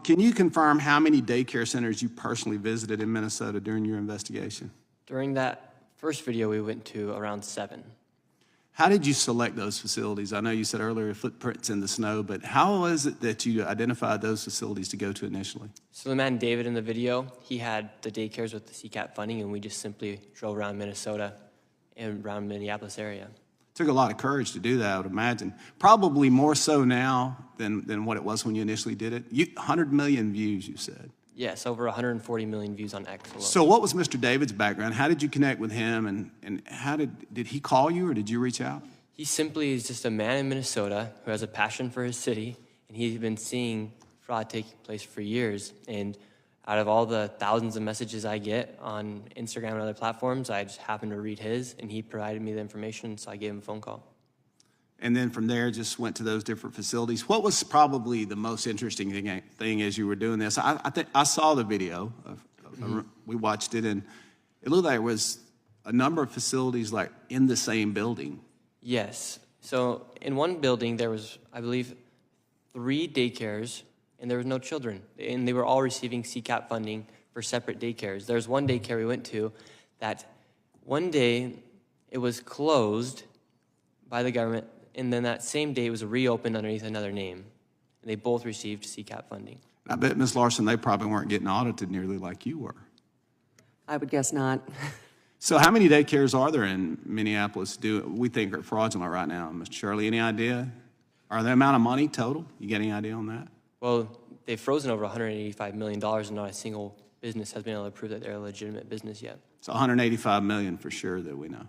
Can you confirm how many daycare centers you personally visited in Minnesota during your investigation? During that first video, we went to around 7. How did you select those facilities? I know you said earlier footprints in the snow, but how was it that you identified those facilities to go to initially? So the man David in the video, he had the daycares with the CCAP funding, and we just simply drove around Minnesota and around Minneapolis area. Took a lot of courage to do that, I would imagine. Probably more so now than what it was when you initially did it. 100 million views, you said. Yes, over 140 million views on X alone. So what was Mr. David's background? How did you connect with him, and how did he call you, or did you reach out? He simply is just a man in Minnesota who has a passion for his city, and he's been seeing fraud taking place for years. And out of all the thousands of messages I get on Instagram and other platforms, I just happened to read his, and he provided me the information, so I gave him a phone call. And then from there, just went to those different facilities. What was probably the most interesting thing as you were doing this? I think I saw the video. We watched it, and it looked like it was a number of facilities like in the same building. Yes. So in one building, there was, I believe, 3 daycares, and there was no children. And they were all receiving CCAP funding for separate daycares. There's one daycare we went to that one day it was closed by the government, and then that same day it was reopened underneath another name. And they both received CCAP funding. I bet, Ms. Larson, they probably weren't getting audited nearly like you were. I would guess not. So how many daycares are there in Minneapolis we think are fraudulent right now? Mr. Shirley, any idea? Or the amount of money total? You get any idea on that? Well, they've frozen over $185 million, and not a single business has been able to prove that they're a legitimate business yet. It's $185 million for sure that we know.